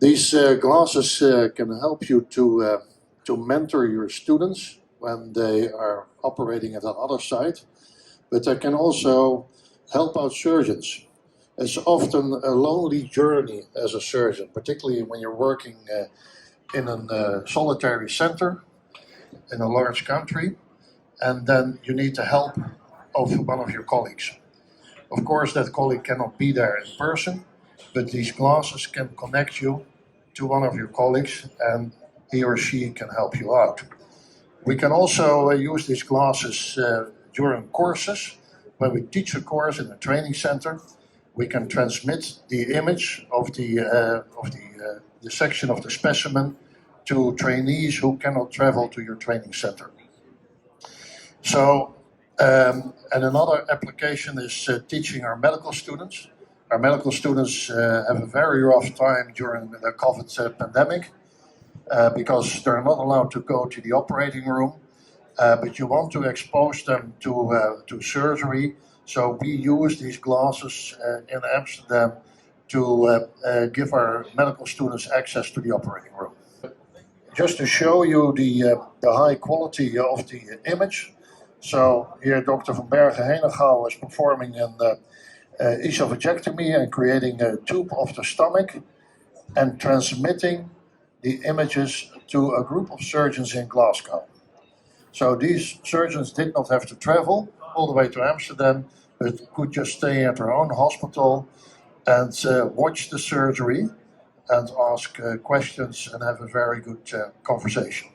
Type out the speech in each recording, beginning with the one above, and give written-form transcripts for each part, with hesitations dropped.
These glasses can help you to mentor your students when they are operating at another site, but they can also help out surgeons. It's often a lonely journey as a surgeon, particularly when you're working in a solitary center in a large country, and then you need the help of one of your colleagues. Of course, that colleague cannot be there in person, but these glasses can connect you to one of your colleagues, and he or she can help you out. We can also use these glasses during courses. When we teach a course in a training center, we can transmit the image of the section of the specimen to trainees who cannot travel to your training center. So, and another application is teaching our medical students. Our medical students have a very rough time during the COVID pandemic because they're not allowed to go to the operating room, but you want to expose them to surgery. So we use these glasses in Amsterdam to give our medical students access to the operating room. Just to show you the high quality of the image. So here Dr. van Bergen-Henegouw is performing an esophagectomy and creating a tube of the stomach and transmitting the images to a group of surgeons in Glasgow. So these surgeons did not have to travel all the way to Amsterdam, but could just stay at their own hospital and watch the surgery and ask questions and have a very good conversation.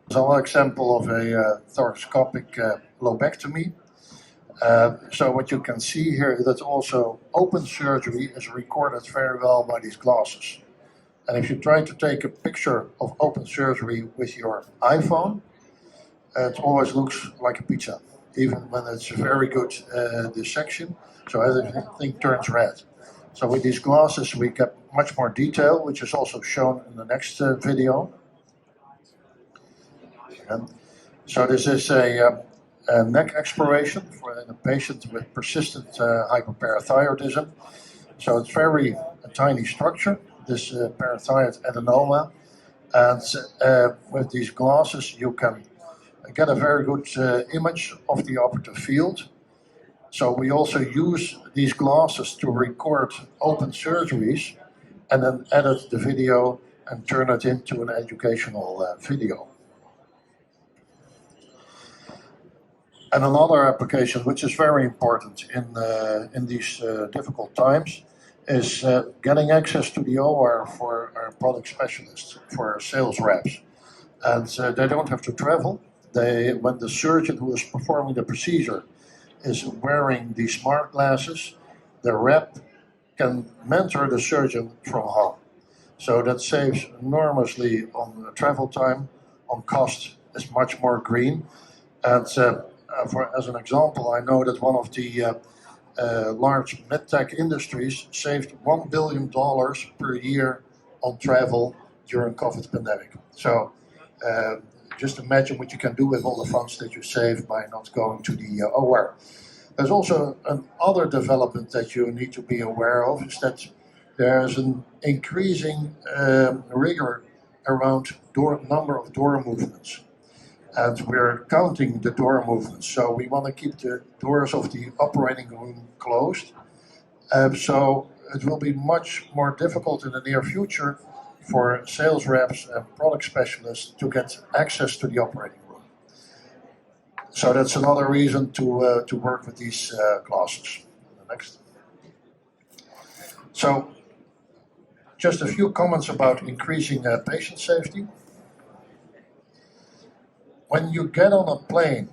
There's another example of a thoracoscopic lobectomy. So what you can see here is that also open surgery is recorded very well by these glasses. And if you try to take a picture of open surgery with your iPhone, it always looks like a pizza, even when it's a very good dissection, so everything turns red. So with these glasses we get much more detail, which is also shown in the next video. And so this is a neck exploration for a patient with persistent hyperparathyroidism. So it's a tiny structure, this parathyroid adenoma, and with these glasses you can get a very good image of the operative field. So we also use these glasses to record open surgeries and then edit the video and turn it into an educational video. And another application which is very important in these difficult times is getting access to the OR for our product specialists, for our sales reps. And they don't have to travel. When the surgeon who is performing the procedure is wearing these smart glasses, the rep can mentor the surgeon from home. So that saves enormously on travel time, on cost is much more green. And as an example, I know that one of the large medtech industries saved $1 billion per year on travel during COVID pandemic. So just imagine what you can do with all the funds that you save by not going to the OR. There's also another development that you need to be aware of, is that there's an increasing rigor around number of door movements. And we're counting the door movements. So we want to keep the doors of the operating room closed. So it will be much more difficult in the near future for sales reps and product specialists to get access to the operating room. So that's another reason to work with these glasses. Next. So just a few comments about increasing patient safety. When you get on a plane,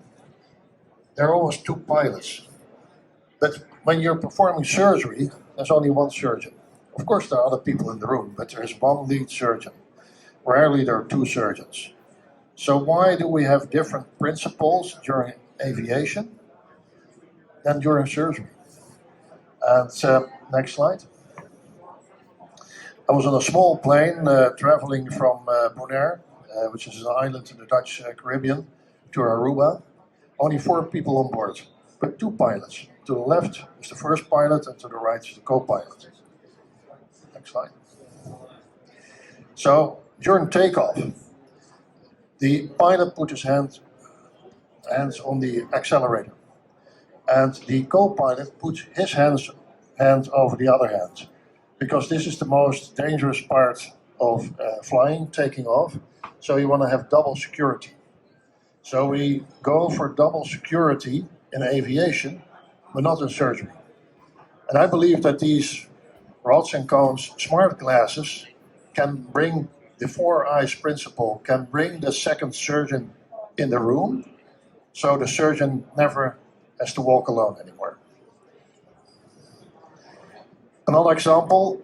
there are always two pilots. But when you're performing surgery, there's only one surgeon. Of course, there are other people in the room, but there is one lead surgeon. Rarely there are two surgeons. So why do we have different principles during aviation than during surgery? And next slide. I was on a small plane traveling from Bonaire, which is an island in the Dutch Caribbean, to Aruba. Only 4 people on board, but 2 pilots. To the left is the first pilot and to the right is the co-pilot. Next slide. So during takeoff, the pilot put his hands on the accelerator, and the co-pilot puts his hand over the other hand, because this is the most dangerous part of flying, taking off. So you want to have double security. So we go for double security in aviation, but not in surgery. And I believe that these Rods&Cones smart glasses can bring the 4 eyes principle, can bring the second surgeon in the room, so the surgeon never has to walk alone anymore. Another example,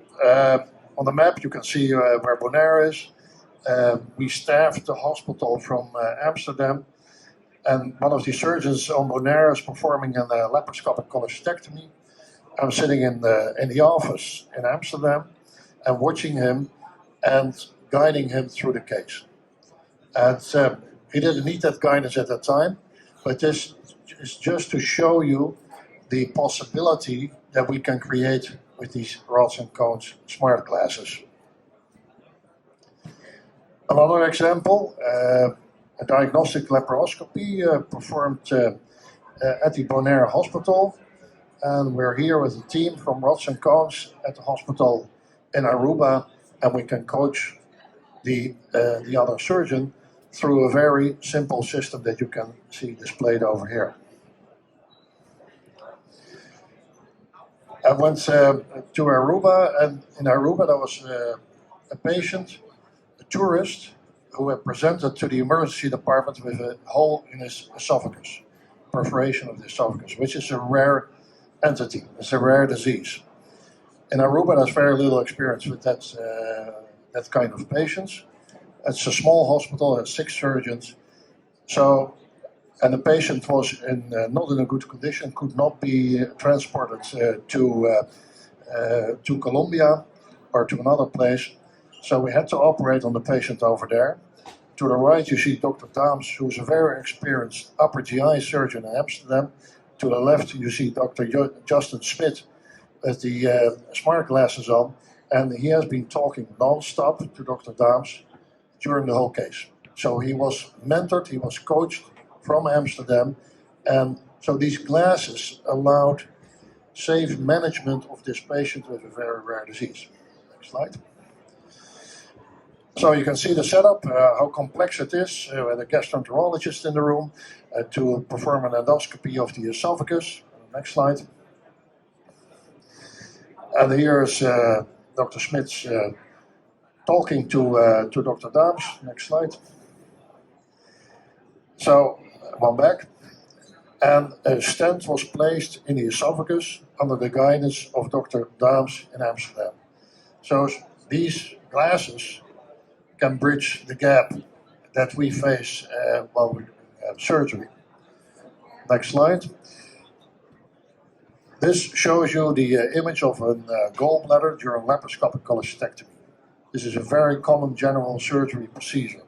on the map you can see where Bonjer is. We staffed the hospital from Amsterdam, and one of the surgeons on Bonjer is performing a laparoscopic cholecystectomy. I'm sitting in the office in Amsterdam and watching him and guiding him through the case. And he didn't need that guidance at that time, but this is just to show you the possibility that we can create with these Rods&Cones smart glasses. Another example, a diagnostic laparoscopy performed at the Bonjer Hospital. And we're here with a team from Rods&Cones at the hospital in Aruba, and we can coach the other surgeon through a very simple system that you can see displayed over here. I went to Aruba, and in Aruba there was a patient, a tourist, who had presented to the emergency department with a hole in his esophagus, perforation of the esophagus, which is a rare entity. It's a rare disease. In Aruba, there's very little experience with that kind of patients. It's a small hospital, has 6 surgeons. So, and the patient was not in a good condition, could not be transported to Colombia or to another place. So we had to operate on the patient over there. To the right, you see Dr. Daams, who's a very experienced upper GI surgeon in Amsterdam. To the left, you see Dr. Justin Smith with the smart glasses on, and he has been talking non-stop to Dr. Daams during the whole case. So he was mentored, he was coached from Amsterdam, and so these glasses allowed safe management of this patient with a very rare disease. Next slide. So you can see the setup, how complex it is, with a gastroenterologist in the room to perform an endoscopy of the esophagus. Next slide. And here is Dr. Smits talking to Dr. Daams. Next slide. So, one back. And a stent was placed in the esophagus under the guidance of Dr. Daams in Amsterdam. So these glasses can bridge the gap that we face while we have surgery. Next slide. This shows you the image of a gallbladder during laparoscopic cholecystectomy. This is a very common general surgery procedure.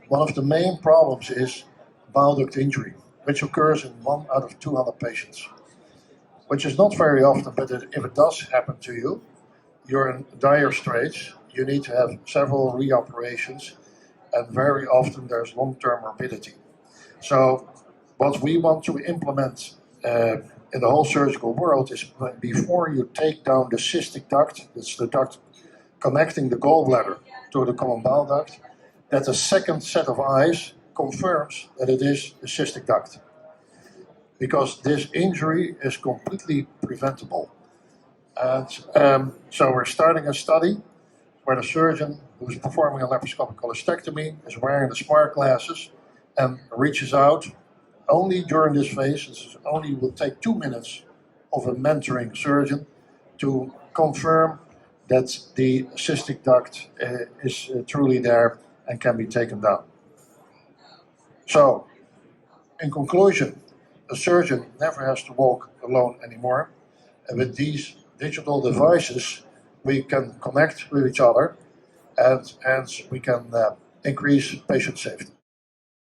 One of the main problems is bile duct injury, which occurs in 1 out of 200 patients, which is not very often, but if it does happen to you, you're in dire straits. You need to have several reoperations, and very often there's long-term morbidity. So what we want to implement in the whole surgical world is before you take down the cystic duct, that's the duct connecting the gallbladder to the common bile duct, that the second set of eyes confirms that it is the cystic duct. Because this injury is completely preventable. And so we're starting a study where the surgeon who's performing a laparoscopic cholecystectomy is wearing the smart glasses and reaches out only during this phase. This only will take 2 minutes of a mentoring surgeon to confirm that the cystic duct is truly there and can be taken down. So, in conclusion, a surgeon never has to walk alone anymore. And with these digital devices, we can connect with each other, and hence we can increase patient safety.